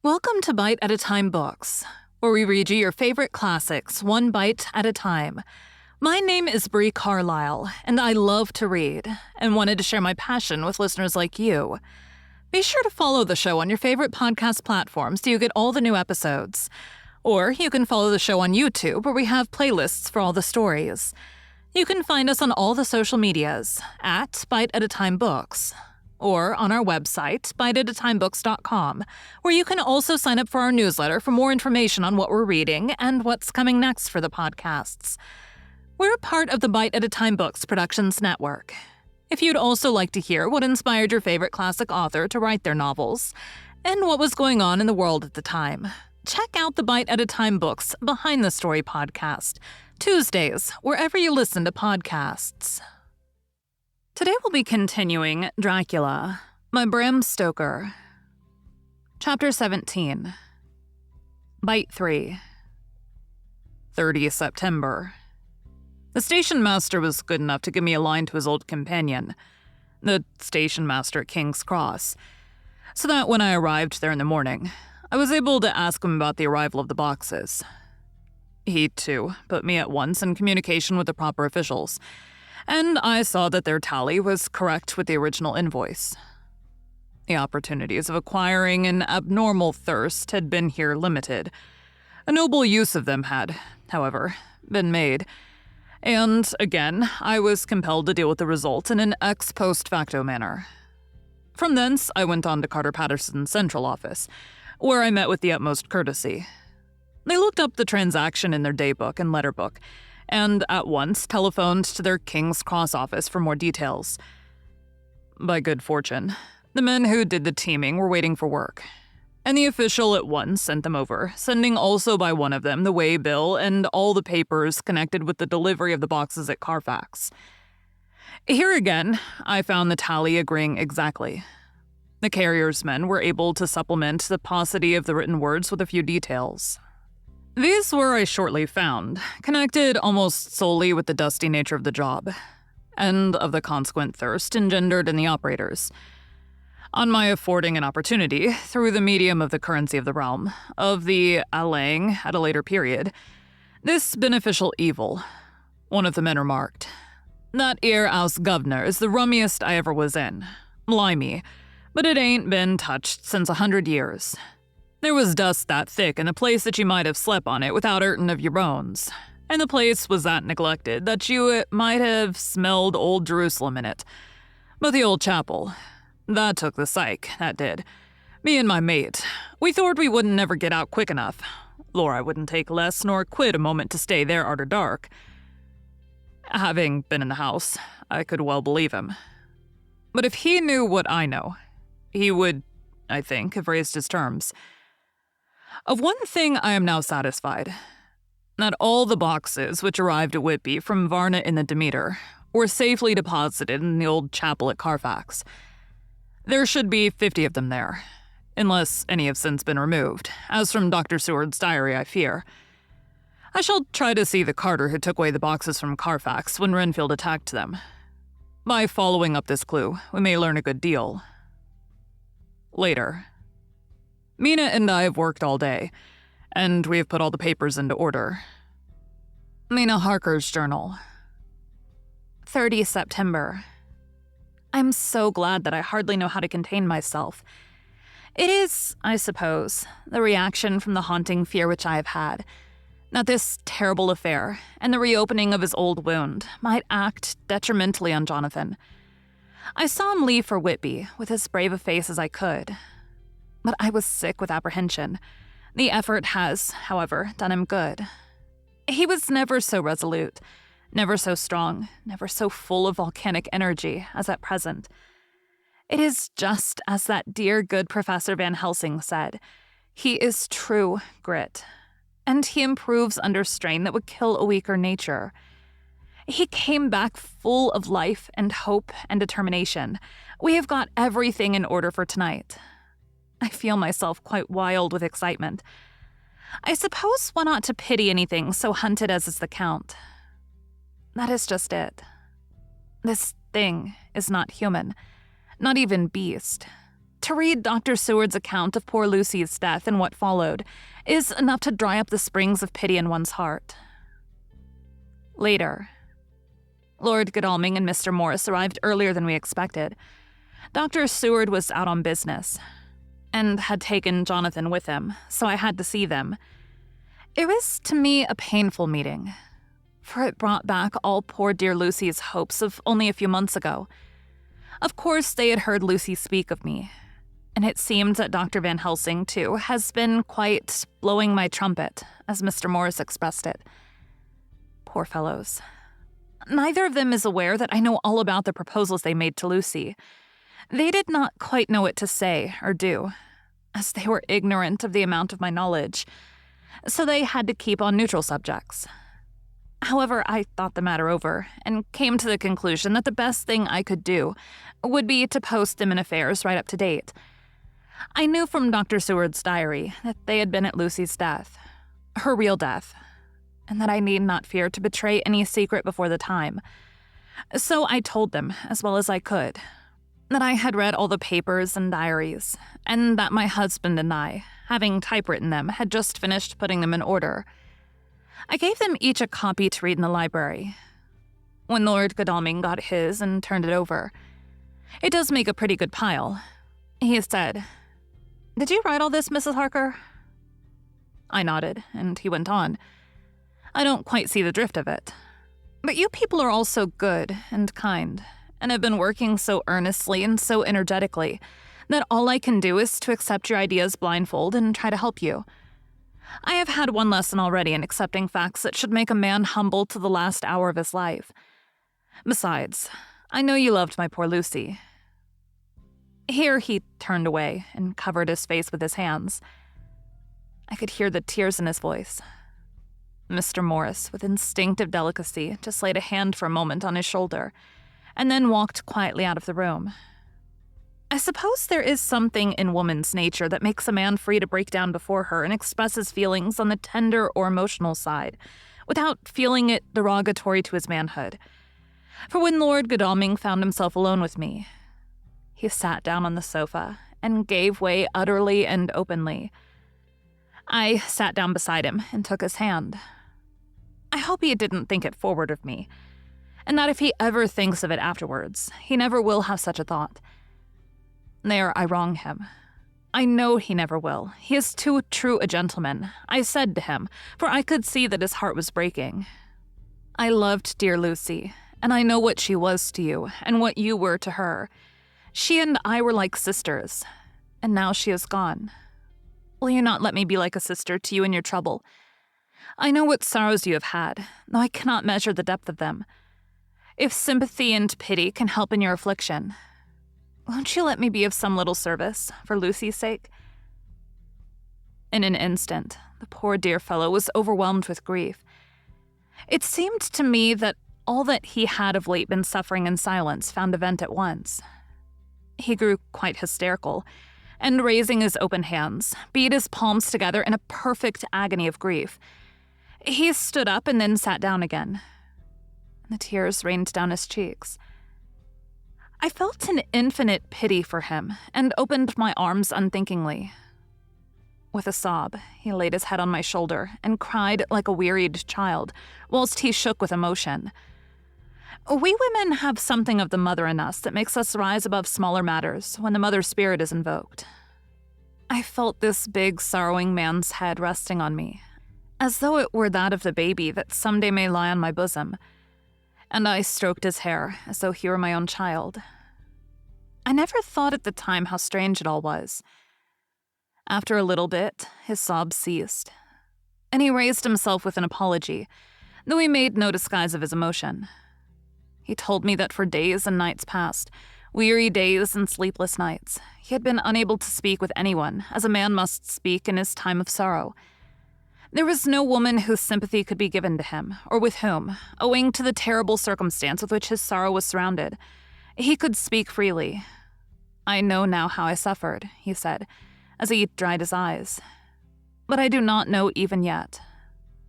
Welcome to Bite at a Time Books, where we read you your favorite classics one bite at a time. My name is Bree Carlile, and I love to read, and wanted to share my passion with listeners like you. Be sure to follow the show on your favorite podcast platforms so you get all the new episodes. Or you can follow the show on YouTube, where we have playlists for all the stories. You can find us on all the social medias at Bite at a Time Books, or on our website, biteatatimebooks.com, where you can also sign up for our newsletter for more information on what we're reading and what's coming next for the podcasts. We're part of the Bite at a Time Books Productions Network. If you'd also like to hear what inspired your favorite classic author to write their novels, and what was going on in the world at the time, check out the Bite at a Time Books Behind the Story podcast, Tuesdays, wherever you listen to podcasts. Today we'll be continuing Dracula by Bram Stoker. Chapter 17. Bite 3. 30 September. The station master was good enough to give me a line to his old companion, the station master at King's Cross, so that when I arrived there in the morning, I was able to ask him about the arrival of the boxes. He, too, put me at once in communication with the proper officials, and I saw that their tally was correct with the original invoice. The opportunities of acquiring an abnormal thirst had been here limited. A noble use of them had, however, been made, and, again, I was compelled to deal with the result in an ex post facto manner. From thence, I went on to Carter Patterson's central office, where I met with the utmost courtesy. They looked up the transaction in their daybook and letterbook, and at once telephoned to their King's Cross office for more details. By good fortune, the men who did the teaming were waiting for work, and the official at once sent them over, sending also by one of them the way bill and all the papers connected with the delivery of the boxes at Carfax. Here again, I found the tally agreeing exactly. The carrier's men were able to supplement the paucity of the written words with a few details. These were, I shortly found, connected almost solely with the dusty nature of the job, and of the consequent thirst engendered in the operators. On my affording an opportunity, through the medium of the currency of the realm, of the allaying at a later period, this beneficial evil, one of the men remarked, "That 'ere 'ouse governor is the rummiest I ever was in. Blimey, but it ain't been touched since 100 years. There was dust that thick in the place that you might have slept on it without 'urtin' of your bones, and the place was that neglected that you might have smelled old Jerusalem in it. But the old chapel, that took the psych, that did. Me and my mate, we thought we wouldn't never get out quick enough. Lor, I wouldn't take less nor quit a moment to stay there arter dark." Having been in the house, I could well believe him. But if he knew what I know, he would, I think, have raised his terms. Of one thing I am now satisfied, that all the boxes which arrived at Whitby from Varna in the Demeter were safely deposited in the old chapel at Carfax. There should be 50 of them there, unless any have since been removed, as from Dr. Seward's diary I fear. I shall try to see the carter who took away the boxes from Carfax when Renfield attacked them. By following up this clue, we may learn a good deal. Later. Mina and I have worked all day, and we have put all the papers into order. Mina Harker's journal. 30 September. I'm so glad that I hardly know how to contain myself. It is, I suppose, the reaction from the haunting fear which I have had, that this terrible affair and the reopening of his old wound might act detrimentally on Jonathan. I saw him leave for Whitby with as brave a face as I could, but I was sick with apprehension. The effort has, however, done him good. He was never so resolute, never so strong, never so full of volcanic energy as at present. It is just as that dear good Professor Van Helsing said, he is true grit, and he improves under strain that would kill a weaker nature. He came back full of life and hope and determination. We have got everything in order for tonight. I feel myself quite wild with excitement. I suppose one ought to pity anything so hunted as is the Count. That is just it. This thing is not human, not even beast. To read Dr. Seward's account of poor Lucy's death and what followed is enough to dry up the springs of pity in one's heart. Later, Lord Godalming and Mr. Morris arrived earlier than we expected. Dr. Seward was out on business and had taken Jonathan with him, so I had to see them. It was, to me, a painful meeting, for it brought back all poor dear Lucy's hopes of only a few months ago. Of course, they had heard Lucy speak of me, and it seemed that Dr. Van Helsing, too, has been quite blowing my trumpet, as Mr. Morris expressed it. Poor fellows. Neither of them is aware that I know all about the proposals they made to Lucy. They did not quite know what to say or do, as they were ignorant of the amount of my knowledge, so they had to keep on neutral subjects. However, I thought the matter over, and came to the conclusion that the best thing I could do would be to post them in affairs right up to date. I knew from Dr. Seward's diary that they had been at Lucy's death, her real death, and that I need not fear to betray any secret before the time. So I told them, as well as I could, that I had read all the papers and diaries, and that my husband and I, having typewritten them, had just finished putting them in order. I gave them each a copy to read in the library. When Lord Godalming got his and turned it over, "It does make a pretty good pile," he said. "Did you write all this, Mrs. Harker?" I nodded, and he went on. "I don't quite see the drift of it. But you people are all so good and kind, and have been working so earnestly and so energetically, that all I can do is to accept your ideas blindfold and try to help you. I have had one lesson already in accepting facts that should make a man humble to the last hour of his life. Besides, I know you loved my poor Lucy." Here he turned away and covered his face with his hands. I could hear the tears in his voice. Mr. Morris, with instinctive delicacy, just laid a hand for a moment on his shoulder, and then walked quietly out of the room. I suppose there is something in woman's nature that makes a man free to break down before her and express his feelings on the tender or emotional side, without feeling it derogatory to his manhood. For when Lord Godalming found himself alone with me, he sat down on the sofa and gave way utterly and openly. I sat down beside him and took his hand. I hope he didn't think it forward of me, and that if he ever thinks of it afterwards, he never will have such a thought. There I wrong him. I know he never will. He is too true a gentleman, I said to him, for I could see that his heart was breaking. I loved dear Lucy, and I know what she was to you, and what you were to her. She and I were like sisters, and now she is gone. Will you not let me be like a sister to you in your trouble? I know what sorrows you have had, though I cannot measure the depth of them. If sympathy and pity can help in your affliction, won't you let me be of some little service, for Lucy's sake?" In an instant, the poor dear fellow was overwhelmed with grief. It seemed to me that all that he had of late been suffering in silence found a vent at once. He grew quite hysterical, and raising his open hands, beat his palms together in a perfect agony of grief. He stood up and then sat down again. The tears rained down his cheeks. I felt an infinite pity for him and opened my arms unthinkingly. With a sob, he laid his head on my shoulder and cried like a wearied child, whilst he shook with emotion. We women have something of the mother in us that makes us rise above smaller matters when the mother spirit is invoked. I felt this big, sorrowing man's head resting on me, as though it were that of the baby that someday may lie on my bosom, and I stroked his hair as though he were my own child. I never thought at the time how strange it all was. After a little bit, his sobs ceased, and he raised himself with an apology, though he made no disguise of his emotion. He told me that for days and nights past, weary days and sleepless nights, he had been unable to speak with anyone, as a man must speak in his time of sorrow. There was no woman whose sympathy could be given to him, or with whom, owing to the terrible circumstance with which his sorrow was surrounded, he could speak freely. "I know now how I suffered," he said, as he dried his eyes. "But I do not know even yet,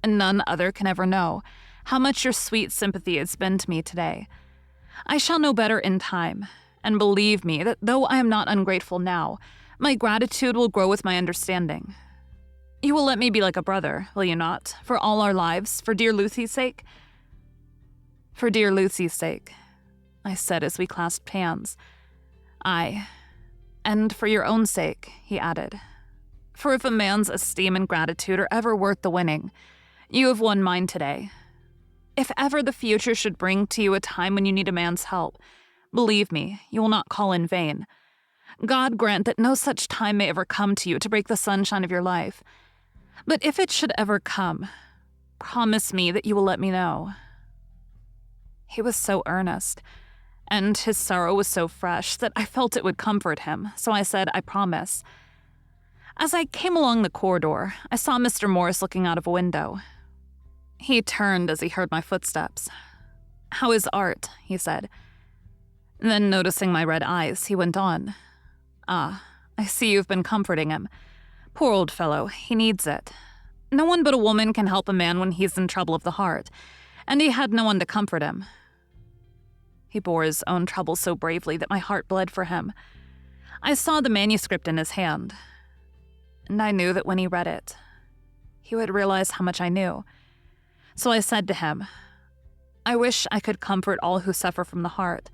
and none other can ever know, how much your sweet sympathy has been to me today. I shall know better in time, And believe me that though I am not ungrateful now, my gratitude will grow with my understanding. You will let me be like a brother, will you not, for all our lives, for dear Lucy's sake?" "For dear Lucy's sake," I said as we clasped hands. "Aye, and for your own sake," he added. "For if a man's esteem and gratitude are ever worth the winning, you have won mine today. If ever the future should bring to you a time when you need a man's help, believe me, you will not call in vain. God grant that no such time may ever come to you to break the sunshine of your life. But if it should ever come, promise me that you will let me know." He was so earnest, and his sorrow was so fresh that I felt it would comfort him, so I said, "I promise." As I came along the corridor, I saw Mr. Morris looking out of a window. He turned as he heard my footsteps. "How is Art?" he said. Then, noticing my red eyes, he went on. "Ah, I see you've been comforting him. Poor old fellow, he needs it. No one but a woman can help a man when he's in trouble of the heart, and he had no one to comfort him." He bore his own trouble so bravely that my heart bled for him. I saw the manuscript in his hand, and I knew that when he read it, he would realize how much I knew. So I said to him, "I wish I could comfort all who suffer from the heart.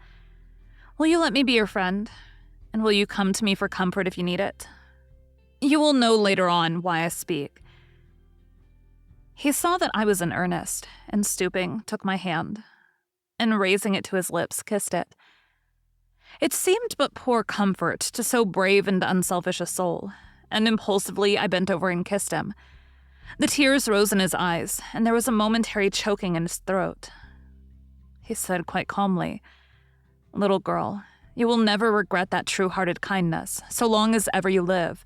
Will you let me be your friend? And will you come to me for comfort if you need it? You will know later on why I speak." He saw that I was in earnest, and stooping, took my hand, and raising it to his lips, kissed it. It seemed but poor comfort to so brave and unselfish a soul, and impulsively I bent over and kissed him. The tears rose in his eyes, and there was a momentary choking in his throat. He said quite calmly, "Little girl, you will never regret that true-hearted kindness, so long as ever you live."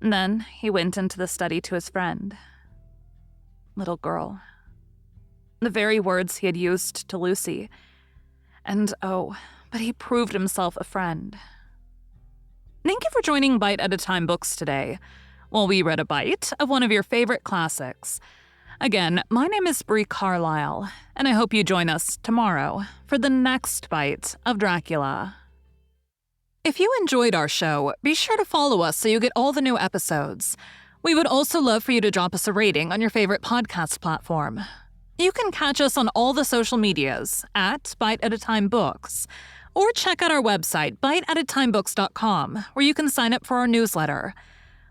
Then he went into the study to his friend. Little girl. The very words he had used to Lucy. And oh, but he proved himself a friend. Thank you for joining Bite at a Time Books today, while we read a bite of one of your favorite classics. Again, my name is Bree Carlile, and I hope you join us tomorrow for the next bite of Dracula. If you enjoyed our show, be sure to follow us so you get all the new episodes. We would also love for you to drop us a rating on your favorite podcast platform. You can catch us on all the social medias at Bite at a Time Books, or check out our website, biteatatimebooks.com, where you can sign up for our newsletter.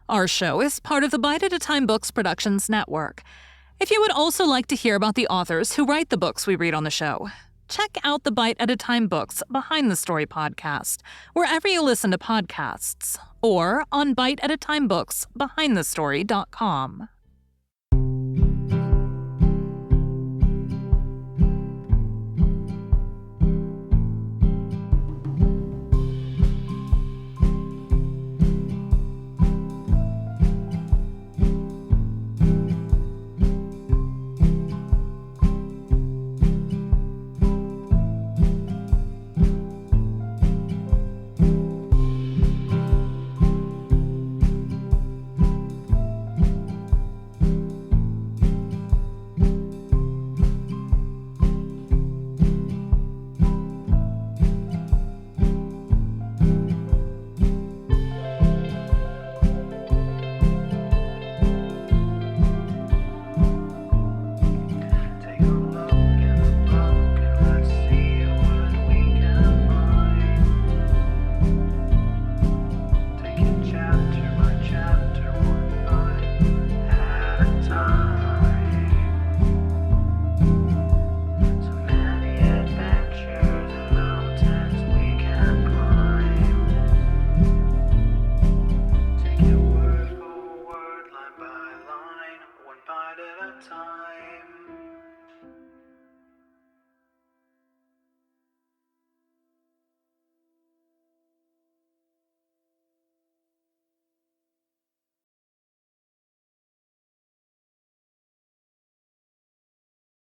Our show is part of the Bite at a Time Books Productions Network. If you would also like to hear about the authors who write the books we read on the show, check out the Bite at a Time Books Behind the Story podcast, wherever you listen to podcasts, or on biteatatimebooksbehindthestory.com.